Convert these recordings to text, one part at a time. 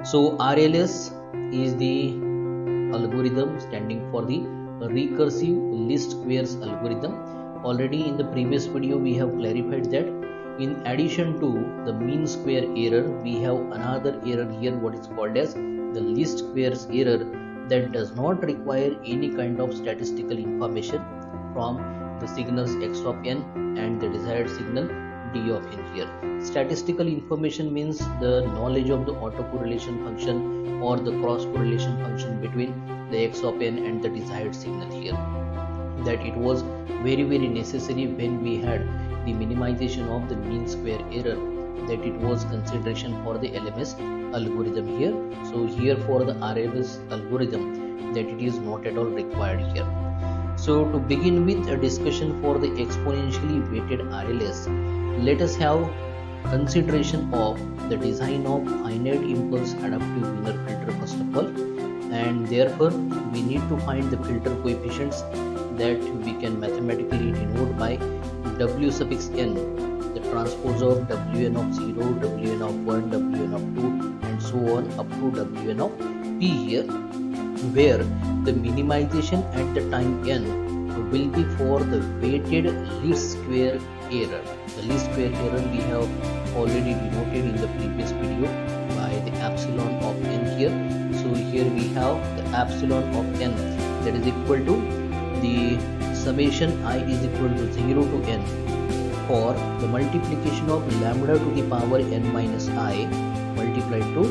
So RLS is the algorithm standing for the recursive least squares algorithm. Already in the previous video we have clarified that in addition to the mean square error, we have another error here, what is called as the least squares error, that does not require any kind of statistical information from the signals x of n and the desired signal d of n here. Statistical information means the knowledge of the autocorrelation function or the cross correlation function between the x of n and the desired signal here. That it was very necessary when we had the minimization of the mean square error, that it was consideration for the LMS algorithm here. So here for the RLS algorithm, that it is not at all required here. So to begin with a discussion for the exponentially weighted RLS, let us have consideration of the design of finite impulse adaptive Wiener filter first of all, and therefore we need to find the filter coefficients that we can mathematically denote by W suffix n, the transpose of Wn of 0, Wn of 1, Wn of 2 and so on up to Wn of p here, where the minimization at the time n will be for the weighted least square error. The least square error we have already denoted in the previous video by the epsilon of n here. So here we have the epsilon of n, that is equal to the summation I is equal to 0 to n for the multiplication of lambda to the power n minus I multiplied to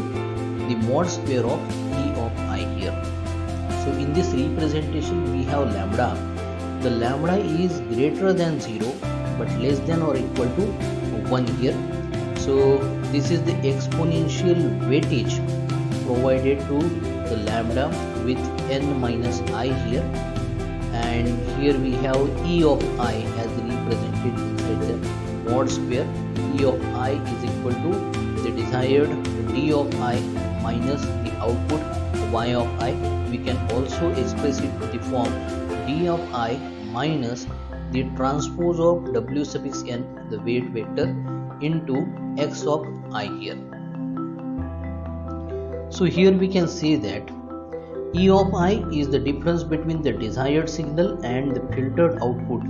the mod square of e of I here. So in this representation we have lambda. The lambda is greater than 0 but less than or equal to 1 here. So this is the exponential weightage provided to the lambda with n minus I here, and here we have e of I as represented inside the mod square. E of I is equal to the desired d of I minus the output y of I. We can also express it to the form d of I minus the transpose of w suffix n, the weight vector, into x of I here. So here we can say that E of I is the difference between the desired signal and the filtered output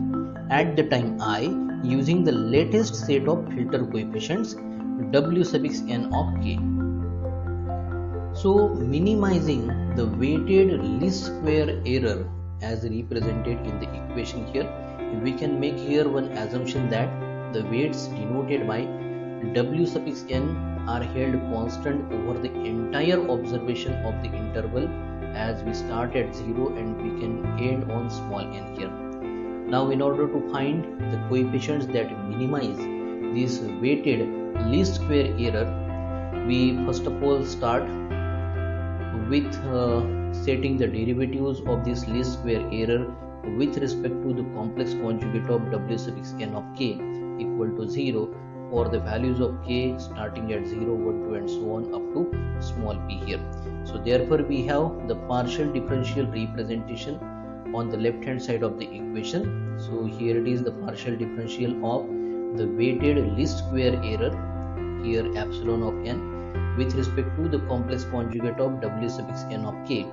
at the time I using the latest set of filter coefficients W suffix n of k. So minimizing the weighted least square error as represented in the equation here, we can make here one assumption that the weights denoted by W suffix n are held constant over the entire observation of the interval, as we start at 0 and we can end on small n here. Now in order to find the coefficients that minimize this weighted least square error, we first of all start with setting the derivatives of this least square error with respect to the complex conjugate of W suffix n of k equal to 0 for the values of k starting at 0, 1, 2 and so on up to small p here. So therefore we have the partial differential representation on the left hand side of the equation. So here it is the partial differential of the weighted least square error, here epsilon of n, with respect to the complex conjugate of w suffix n of k.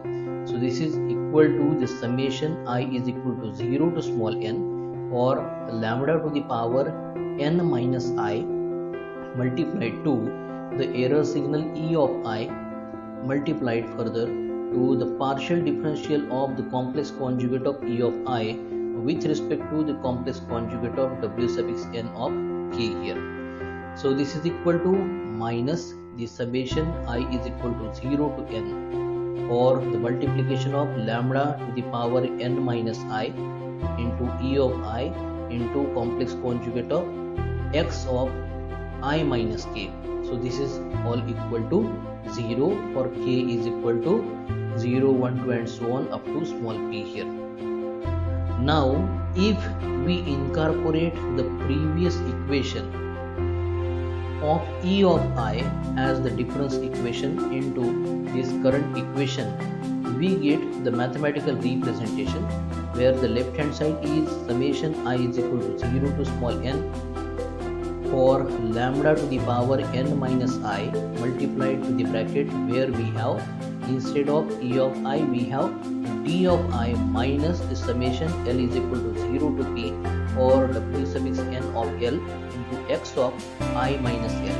So this is equal to the summation I is equal to 0 to small n or lambda to the power n minus I multiplied to the error signal e of I multiplied further to the partial differential of the complex conjugate of e of I with respect to the complex conjugate of w suffix n of k here. So this is equal to minus the summation I is equal to 0 to n or the multiplication of lambda to the power n minus I into e of I into complex conjugate of x of I minus k. So this is all equal to 0 for k is equal to 0, 1, 2 and so on up to small p here. Now if we incorporate the previous equation of e of I as the difference equation into this current equation, we get the mathematical representation where the left hand side is summation I is equal to 0 to small n for lambda to the power n minus I multiplied to the bracket where we have, instead of E of I, we have D of I minus the summation L is equal to 0 to P or W suffix n of L into X of I minus L.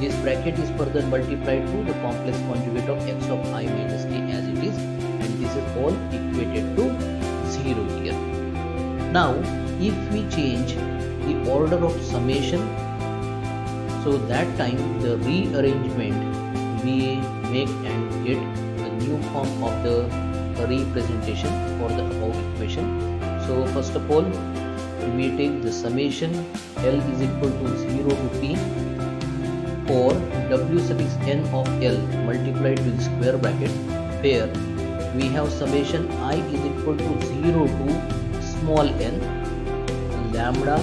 This bracket is further multiplied to the complex conjugate of X of I minus K as it is, and this is all equated to 0 here. Now if we change the order of summation, so that time the rearrangement we make and get a new form of the representation for the above equation. So first of all, we take the summation L is equal to 0 to P for W suffix n of L multiplied to the square bracket, where we have summation I is equal to 0 to small n lambda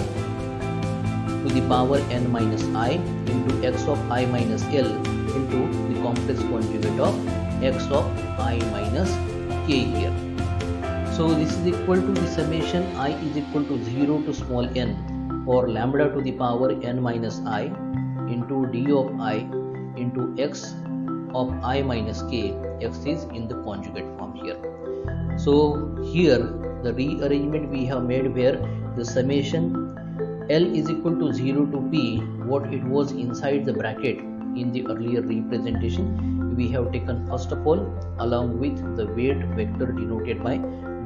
to the power n minus I into X of I minus L into the complex conjugate of X of I minus K here. So this is equal to the summation I is equal to 0 to small n or lambda to the power n minus I into D of I into X of I minus K. X is in the conjugate form here. So here the rearrangement we have made where the summation L is equal to 0 to P, what it was inside the bracket in the earlier representation, we have taken first of all along with the weight vector denoted by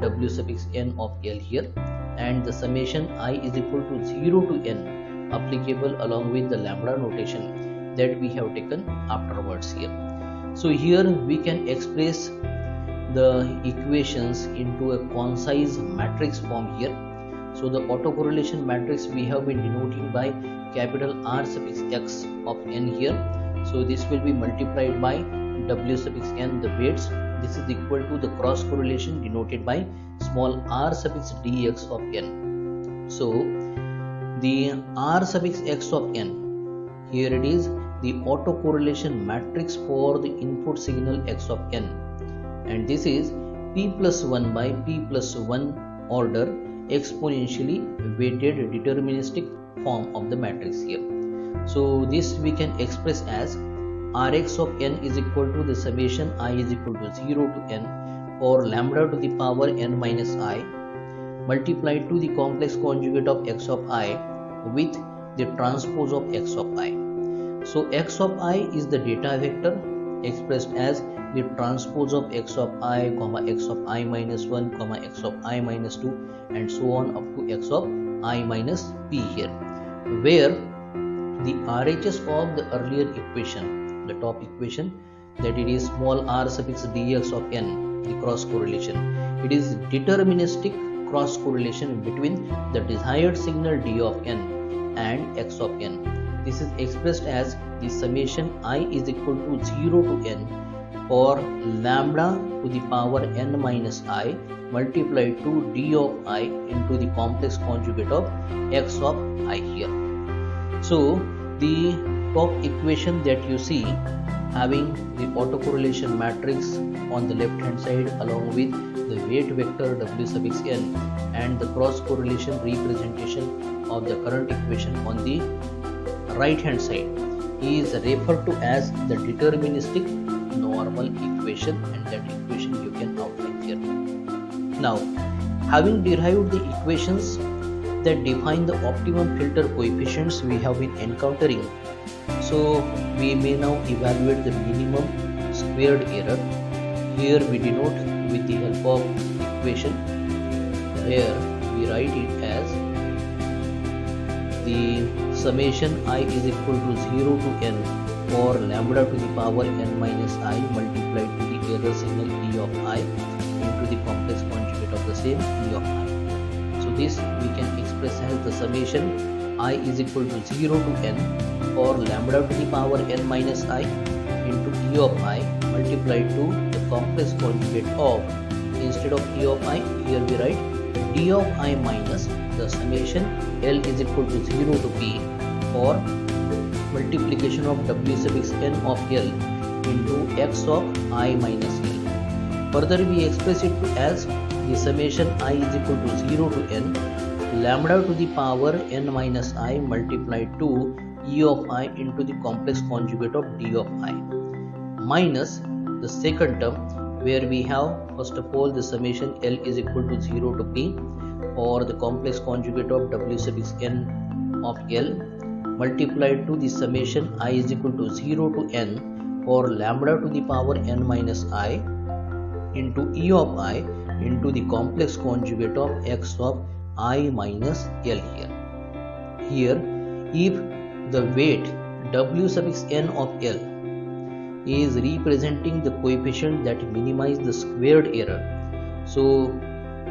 W suffix n of L here, and the summation I is equal to 0 to n applicable along with the lambda notation that we have taken afterwards here. So here we can express the equations into a concise matrix form here. So the autocorrelation matrix we have been denoting by capital R suffix x of n here. So this will be multiplied by W suffix n, the weights. This is equal to the cross correlation denoted by small r suffix dx of n. So the R suffix x of n, here it is the autocorrelation matrix for the input signal x of n, and this is p plus 1 by p plus 1 order exponentially weighted deterministic form of the matrix here. So this we can express as Rx of n is equal to the summation I is equal to 0 to n or lambda to the power n minus I multiplied to the complex conjugate of x of I with the transpose of x of I. So x of I is the data vector expressed as the transpose of x of I, x of I minus 1, x of I minus 2, and so on up to x of I minus p here, where the RHS of the earlier equation, the top equation, that it is small r suffix dx of n, the cross correlation, it is deterministic cross correlation between the desired signal d of n and x of n. This is expressed as the summation I is equal to 0 to n or lambda to the power n minus I multiplied to d of I into the complex conjugate of x of I here. So the top equation that you see having the autocorrelation matrix on the left hand side along with the weight vector W suffix n and the cross correlation representation of the current equation on the right hand side is referred to as the deterministic normal equation, and that equation you can outline here. Now, having derived the equations that define the optimum filter coefficients we have been encountering, so we may now evaluate the minimum squared error. Here we denote with the help of equation where we write it as the summation I is equal to 0 to n or lambda to the power n minus I multiplied to the error signal d of I into the complex conjugate of the same d of I. So this we can express as the summation I is equal to 0 to n or lambda to the power n minus I into d of I multiplied to the complex conjugate of, instead of e of I, here we write d of I minus the summation L is equal to 0 to p or multiplication of W suffix n of L into x of I minus L. Further we express it as the summation I is equal to 0 to n lambda to the power n minus I multiplied to e of I into the complex conjugate of d of I, minus the second term where we have first of all the summation L is equal to 0 to p or the complex conjugate of w suffix n of L multiplied to the summation I is equal to 0 to n or lambda to the power n minus I into e of I into the complex conjugate of x of I minus L here. Here, if the weight w suffix n of L is representing the coefficient that minimize the squared error, so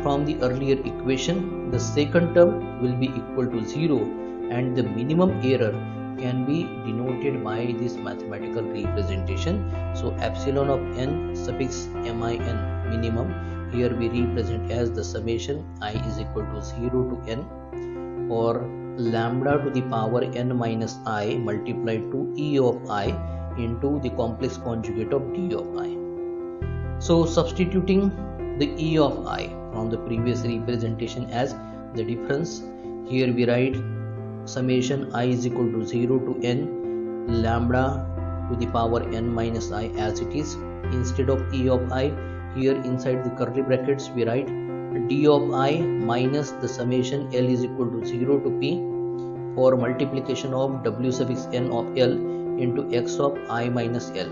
from the earlier equation, the second term will be equal to 0 and the minimum error can be denoted by this mathematical representation. So epsilon of n suffix min minimum here we represent as the summation I is equal to 0 to n or lambda to the power n minus I multiplied to e of I into the complex conjugate of d of I. So substituting the e of I from the previous representation as the difference, here we write summation I is equal to 0 to n lambda to the power n minus I as it is. Instead of e of I, here inside the curly brackets we write d of I minus the summation L is equal to 0 to p for multiplication of w suffix n of L into x of I minus L,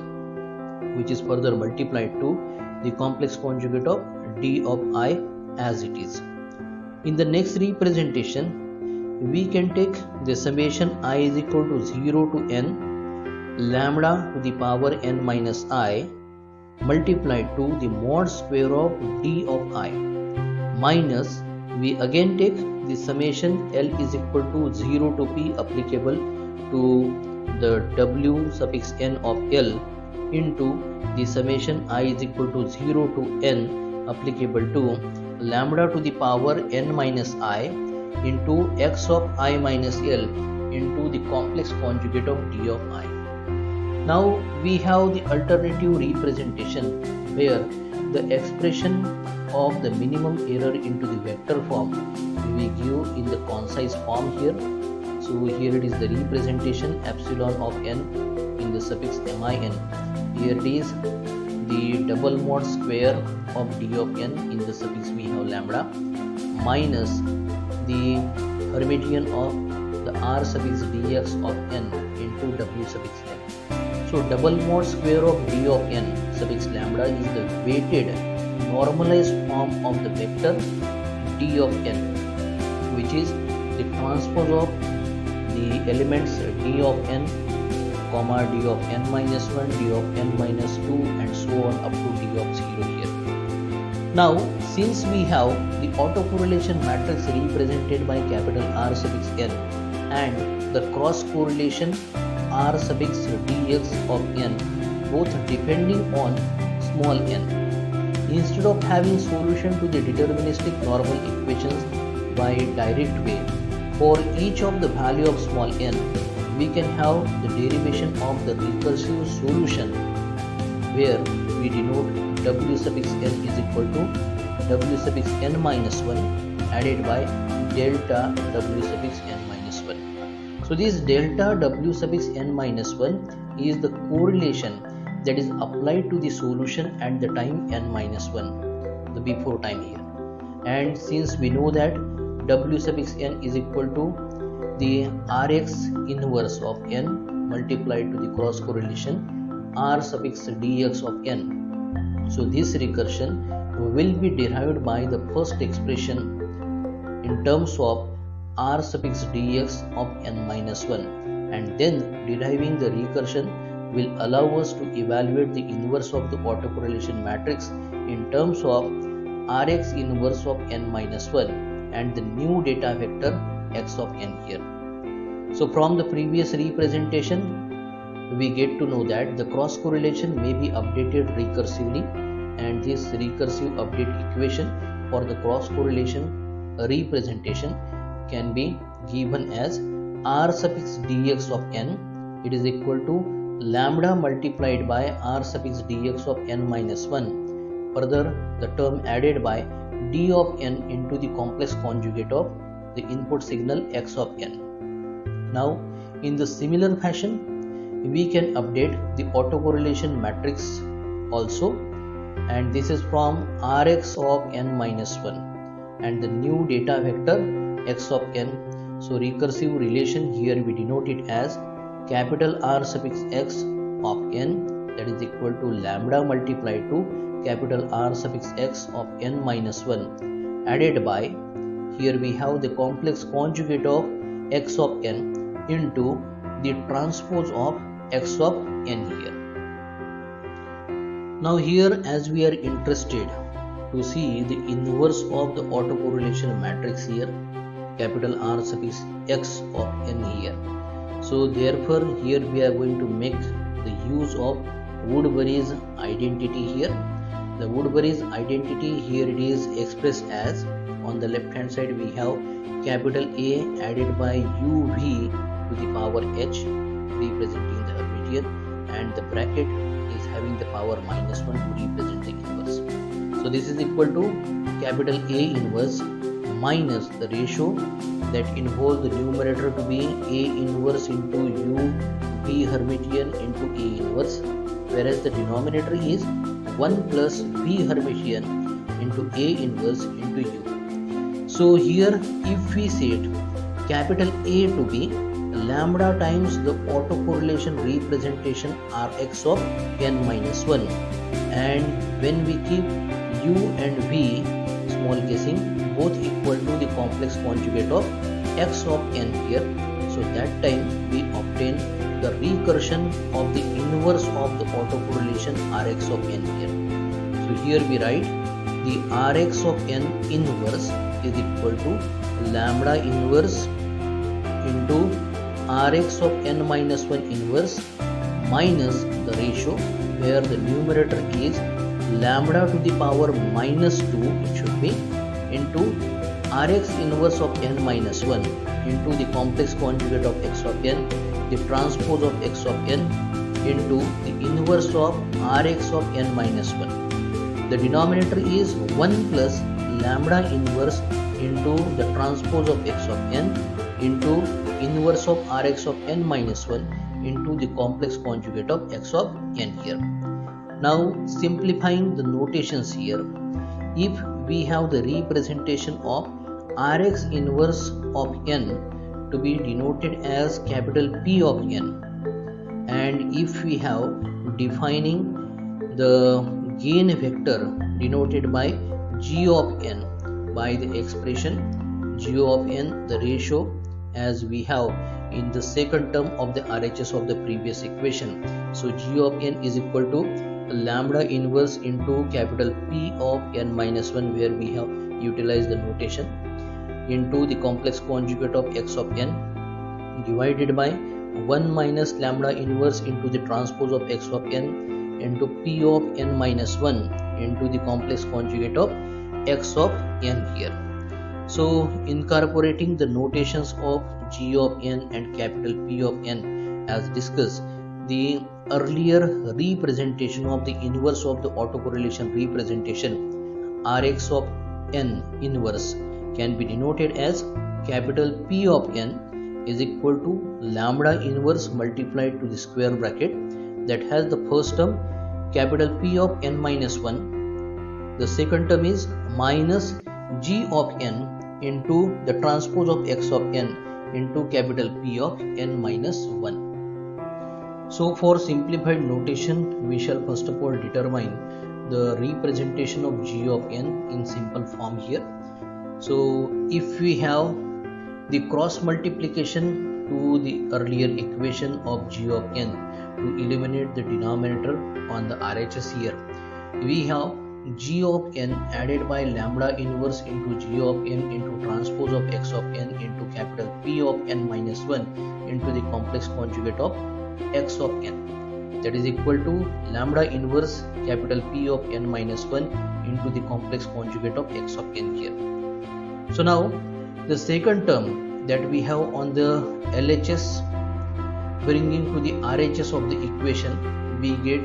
which is further multiplied to the complex conjugate of d of I as it is. In the next representation, we can take the summation I is equal to 0 to n lambda to the power n minus I multiplied to the mod square of d of I minus we again take the summation L is equal to 0 to p applicable to the w suffix n of L into the summation I is equal to 0 to n applicable to lambda to the power n minus I into x of I minus L into the complex conjugate of d of I. Now we have the alternative representation where the expression of the minimum error into the vector form we give in the concise form here. So here it is the representation epsilon of n in the suffix min. Here it is the double mod square of d of n in the suffix we have lambda minus the Hermitian of the r suffix dx of n into w suffix n. So double mod square of d of n suffix lambda is the weighted normalized form of the vector d of n, which is the transpose of the elements d of n, comma d of n minus 1, d of n minus 2 and so on up to d of 0 here. Now since we have the autocorrelation matrix represented by capital R suffix n and the cross correlation R suffix dx of n both depending on small n, instead of having solution to the deterministic normal equations by direct way for each of the value of small n, we can have the derivation of the recursive solution where we denote w suffix n is equal to w suffix n minus 1 added by delta w suffix n minus 1. So this delta w suffix n minus 1 is the correlation that is applied to the solution at the time n minus 1, the before time here. And since we know that w suffix n is equal to the rx inverse of n multiplied to the cross correlation r suffix dx of n, so this recursion will be derived by the first expression in terms of r suffix dx of n minus 1, and then deriving the recursion will allow us to evaluate the inverse of the autocorrelation matrix in terms of rx inverse of n minus 1 and the new data vector x of n here. So from the previous representation we get to know that the cross correlation may be updated recursively, and this recursive update equation for the cross correlation representation can be given as r suffix dx of n, it is equal to lambda multiplied by r suffix dx of n minus 1, further the term added by d of n into the complex conjugate of the input signal x of n. Now in the similar fashion we can update the autocorrelation matrix also, and this is from Rx of n minus 1 and the new data vector x of n. So recursive relation here we denote it as capital R suffix x of n, that is equal to lambda multiplied to capital R suffix x of n minus 1 added by, here we have the complex conjugate of x of n into the transpose of x of n here. Now here, as we are interested to see the inverse of the autocorrelation matrix here, capital R suffix x of n here. So therefore here we are going to make the use of Woodbury's identity here. The Woodbury's identity here, it is expressed as, on the left hand side we have capital A added by uv to the power h representing the Hermitian, and the bracket is having the power minus 1 to represent the inverse. So this is equal to capital A inverse minus the ratio that involves the numerator to be A inverse into u v Hermitian into A inverse, whereas the denominator is 1 plus v Hermitian into A inverse into u. So here if we set capital A to be lambda times the autocorrelation representation Rx of n minus 1, and when we keep u and v small casing both equal to the complex conjugate of x of n here, so that time we obtain the recursion of the inverse of the autocorrelation Rx of n here. So here we write the Rx of n inverse is equal to lambda inverse into Rx of n minus 1 inverse minus the ratio where the numerator is lambda to the power minus 2, it should be, into Rx inverse of n minus 1 into the complex conjugate of x of n, the transpose of x of n into the inverse of Rx of n minus 1. The denominator is 1 plus lambda inverse into the transpose of x of n into inverse of Rx of n minus 1 into the complex conjugate of x of n here. Now simplifying the notations here, if we have the representation of Rx inverse of n to be denoted as capital P of n, and if we have defining the gain vector denoted by g of n by the expression g of n, the ratio as we have in the second term of the RHS of the previous equation. So g of n is equal to lambda inverse into capital P of n minus 1, where we have utilized the notation, into the complex conjugate of x of n divided by 1 minus lambda inverse into the transpose of x of n into P of n minus 1 into the complex conjugate of x of n here. So incorporating the notations of g of n and capital P of n as discussed, the earlier representation of the inverse of the autocorrelation representation Rx of n inverse can be denoted as capital P of n is equal to lambda inverse multiplied to the square bracket that has the first term capital P of n minus 1, the second term is minus g of n into the transpose of x of n into capital P of n minus 1. So for simplified notation, we shall first of all determine the representation of g of n in simple form here. So if we have the cross multiplication to the earlier equation of g of n to eliminate the denominator on the RHS here, we have g of n added by lambda inverse into g of n into transpose of x of n into capital P of n minus 1 into the complex conjugate of x of n, that is equal to lambda inverse capital P of n minus 1 into the complex conjugate of x of n here. So now the second term that we have on the LHS bringing to the RHS of the equation, we get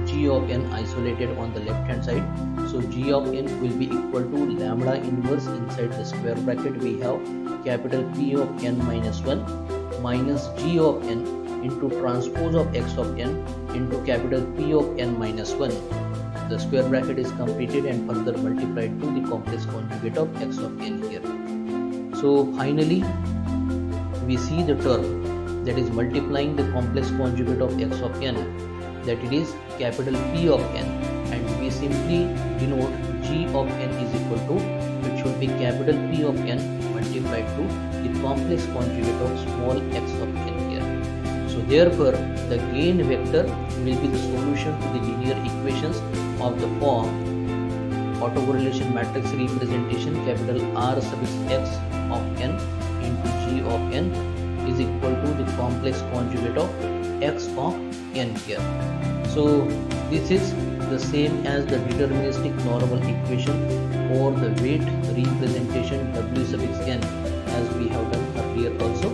g of n isolated on the left hand side. So g of n will be equal to lambda inverse. Inside the square bracket we have capital P of n minus 1 minus g of n into transpose of x of n into capital P of n minus 1. The square bracket is completed and further multiplied to the complex conjugate of x of n here. So finally we see the term that is multiplying the complex conjugate of x of n, that it is capital P of n, and we simply denote g of n is equal to, it should be capital P of n multiplied to the complex conjugate of small x of n here. So therefore the gain vector will be the solution to the linear equations of the form autocorrelation matrix representation capital R suffix x of n into g of n is equal to the complex conjugate of x of n here. So this is the same as the deterministic normal equation for the weight representation w suffix n, as we have done earlier also,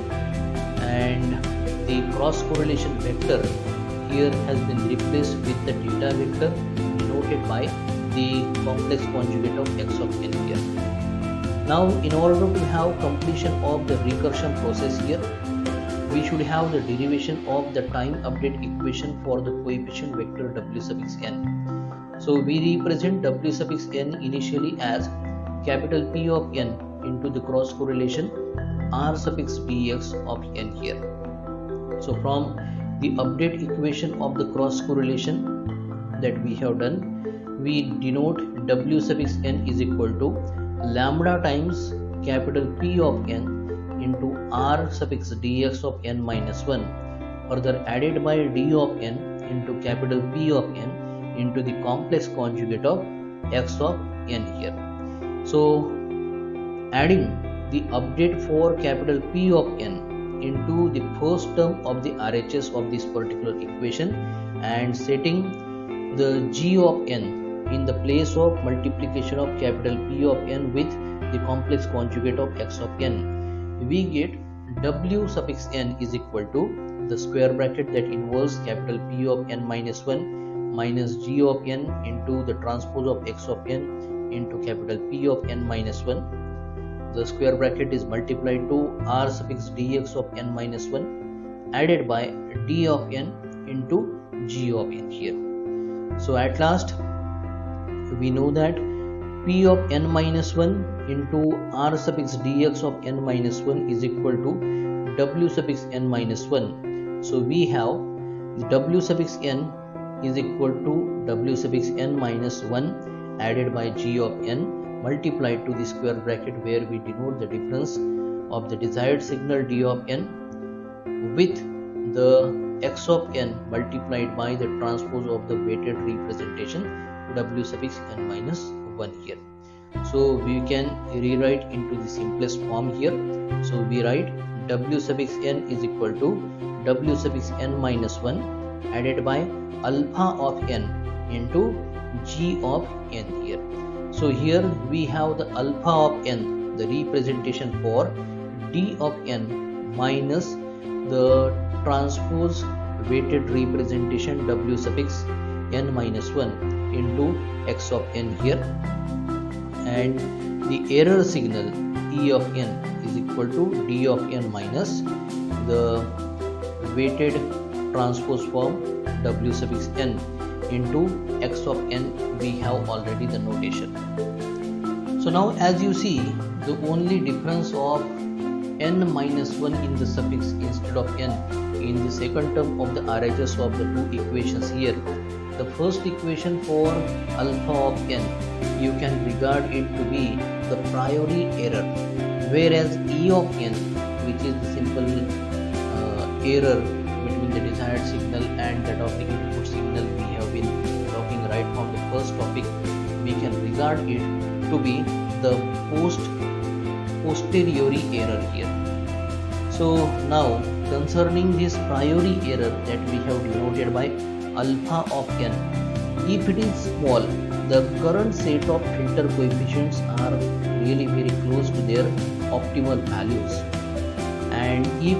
and the cross correlation vector here has been replaced with the data vector denoted by the complex conjugate of x of n here. Now in order to have completion of the recursion process here, we should have the derivation of the time update equation for the coefficient vector w suffix n. So we represent w suffix n initially as capital P of n into the cross correlation r suffix dx of n here. So from the update equation of the cross correlation that we have done, we denote w suffix n is equal to lambda times capital P of n into r suffix dx of n minus 1, further added by d of n into capital P of n into the complex conjugate of x of n here. So adding the update for capital P of n into the first term of the RHS of this particular equation and setting the g of n in the place of multiplication of capital P of n with the complex conjugate of x of n, we get w suffix n is equal to the square bracket that involves capital P of n minus 1 minus g of n into the transpose of x of n into capital P of n minus 1. The square bracket is multiplied to r suffix dx of n minus 1 added by d of n into g of n here. So at last we know that P of n minus 1 into r suffix dx of n minus 1 is equal to w suffix n minus 1. So we have the w suffix n is equal to w suffix n minus 1 added by g of n multiplied to the square bracket where we denote the difference of the desired signal d of n with the x of n multiplied by the transpose of the weighted representation w suffix n minus 1 here. So we can rewrite into the simplest form here. So we write w suffix n is equal to w suffix n minus 1 added by alpha of n into g of n here. So here we have the alpha of n, the representation for d of n minus the transpose weighted representation w suffix n minus 1 into x of n here, and the error signal e of n is equal to d of n minus the weighted transpose form w suffix n into x of n. We have already the notation. So now as you see, the only difference of n minus 1 in the suffix instead of n in the second term of the RHS of the two equations here. The first equation for alpha of n, you can regard it to be the priori error, whereas e of n, which is the simple error between the desired signal and that of the input signal we have been talking right from the first topic, we can regard it to be the posteriori error here. So now concerning this priori error that we have denoted by alpha of n, if it is small, the current set of filter coefficients are really very close to their optimal values, and if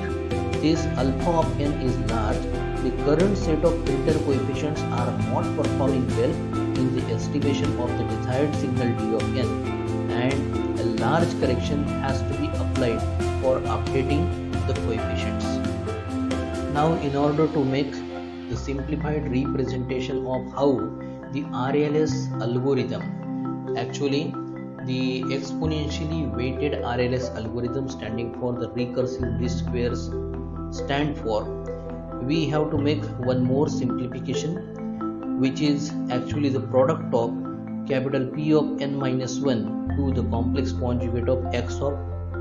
this alpha of n is large, the current set of filter coefficients are not performing well in the estimation of the desired signal d of n, and a large correction has to be applied for updating the coefficients. Now, in order to make the simplified representation of how the RLS algorithm, actually the exponentially weighted RLS algorithm standing for the recursive least squares stand for, we have to make one more simplification, which is actually the product of capital P of n minus 1 to the complex conjugate of x of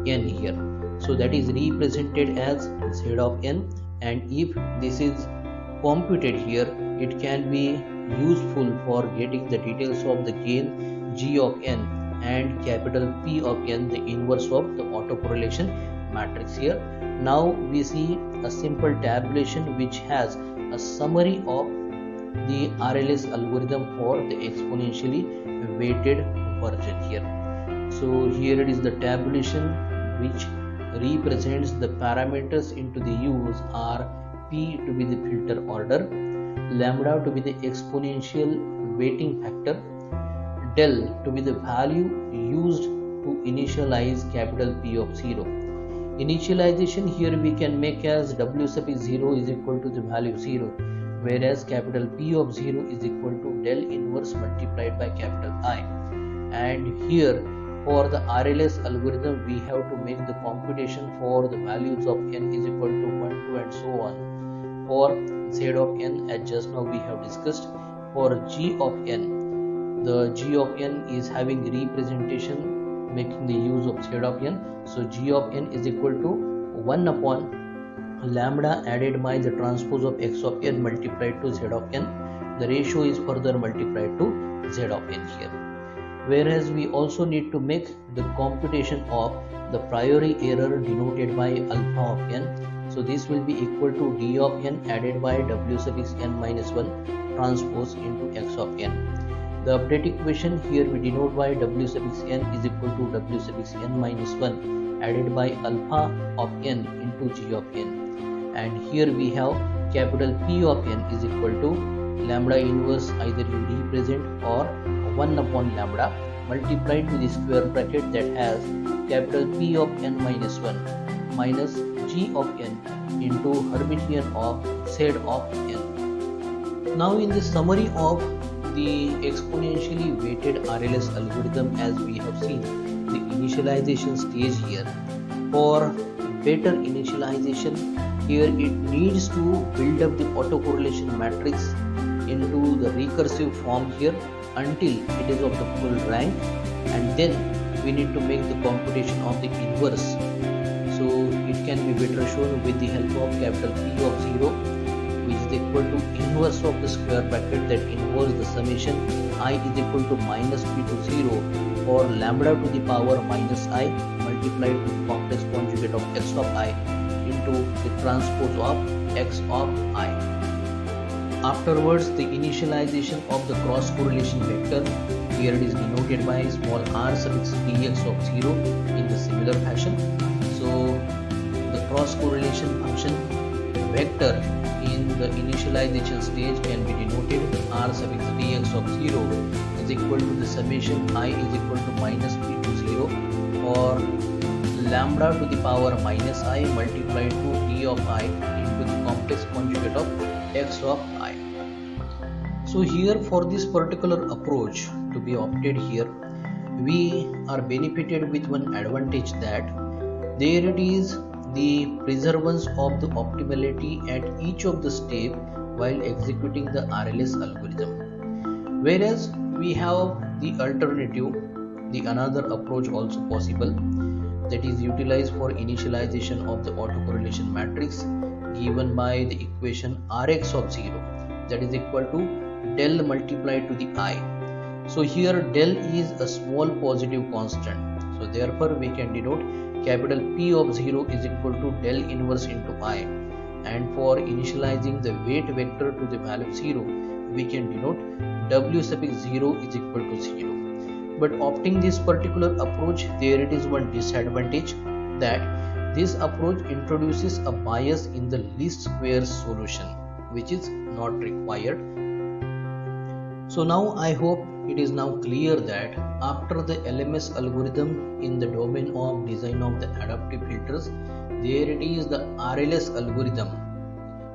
n here. So that is represented as z of n, and if this is computed here, it can be useful for getting the details of the gain g of n and capital P of n, the inverse of the autocorrelation matrix here. Now we see a simple tabulation which has a summary of the RLS algorithm for the exponentially weighted version here. So here it is the tabulation which represents the parameters into the use are P to be the filter order, lambda to be the exponential weighting factor, del to be the value used to initialize capital P of 0. Initialization here we can make as w sub 0 is equal to the value 0, whereas capital P of 0 is equal to del inverse multiplied by capital I. And here for the RLS algorithm we have to make the computation for the values of n is equal to 1, 2 and so on. For z of n, as just now we have discussed, for g of n, the g of n is having representation making the use of z of n. So g of n is equal to 1 upon lambda added by the transpose of x of n multiplied to z of n. The ratio is further multiplied to z of n here. Whereas we also need to make the computation of the priori error denoted by alpha of n. So this will be equal to d of n added by w sub n minus 1 transpose into x of n. The update equation here we denote by w sub n is equal to w sub n minus 1 added by alpha of n into g of n. And here we have capital P of n is equal to lambda inverse, either you represent or 1 upon lambda multiplied to the square bracket that has capital P of n minus 1 minus g of n into Hermitian of z of n. Now in the summary of the exponentially weighted RLS algorithm, as we have seen the initialization stage here. For better initialization, here it needs to build up the autocorrelation matrix into the recursive form here until it is of the full rank, and then we need to make the computation of the inverse. So it can be better shown with the help of capital P of 0, which is equal to inverse of the square bracket that involves the summation I is equal to minus P to 0 or lambda to the power minus I multiplied with complex conjugate of x of I into the transpose of x of I. Afterwards, the initialization of the cross correlation vector, here it is denoted by small r sub dx of 0 in the similar fashion. So the cross correlation function vector in the initialization stage can be denoted with r sub dx of 0 is equal to the summation I is equal to minus p to 0 or lambda to the power minus I multiplied to d of I into the complex conjugate of x of I. So here for this particular approach to be opted here, we are benefited with one advantage, that there it is the preservance of the optimality at each of the step while executing the RLS algorithm. Whereas we have the alternative, the another approach also possible, that is utilized for initialization of the autocorrelation matrix given by the equation Rx of 0, that is equal to del multiplied to the I. So here del is a small positive constant, so therefore we can denote capital P of 0 is equal to del inverse into I, and for initializing the weight vector to the value 0 we can denote w sub 0 is equal to 0. But opting this particular approach, there it is one disadvantage, that this approach introduces a bias in the least squares solution, which is not required. So now I hope it is now clear that after the LMS algorithm in the domain of design of the adaptive filters, there it is the RLS algorithm,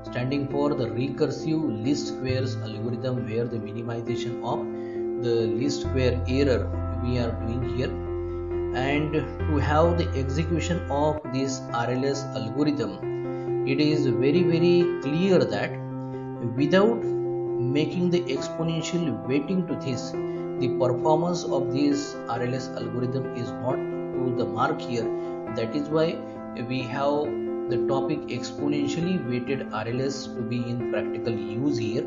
standing for the recursive least squares algorithm, where the minimization of the least square error we are doing here. And to have the execution of this RLS algorithm, it is very clear that without making the exponential weighting to this, the performance of this RLS algorithm is not to the mark here. That is why we have the topic exponentially weighted RLS to be in practical use here.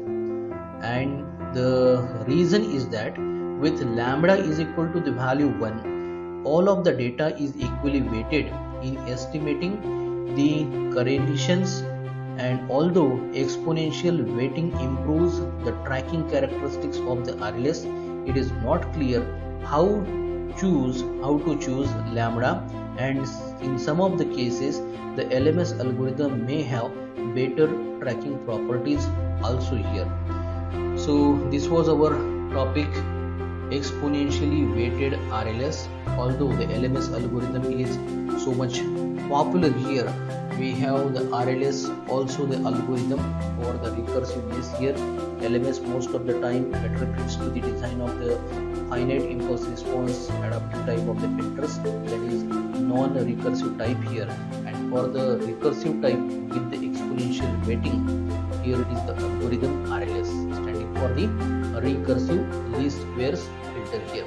And the reason is that with lambda is equal to the value 1, all of the data is equally weighted in estimating the correlations. And although exponential weighting improves the tracking characteristics of the RLS, it is not clear how to choose lambda, and in some of the cases the LMS algorithm may have better tracking properties also here. So this was our topic, exponentially weighted RLS. Although the LMS algorithm is so much popular here, we have the RLS, also the algorithm for the recursive list here. LMS most of the time better fits to the design of the finite impulse response adaptive type of the filters, that is non-recursive type here. And for the recursive type with the exponential weighting, here it is the algorithm RLS, standing for the recursive least squares filter here.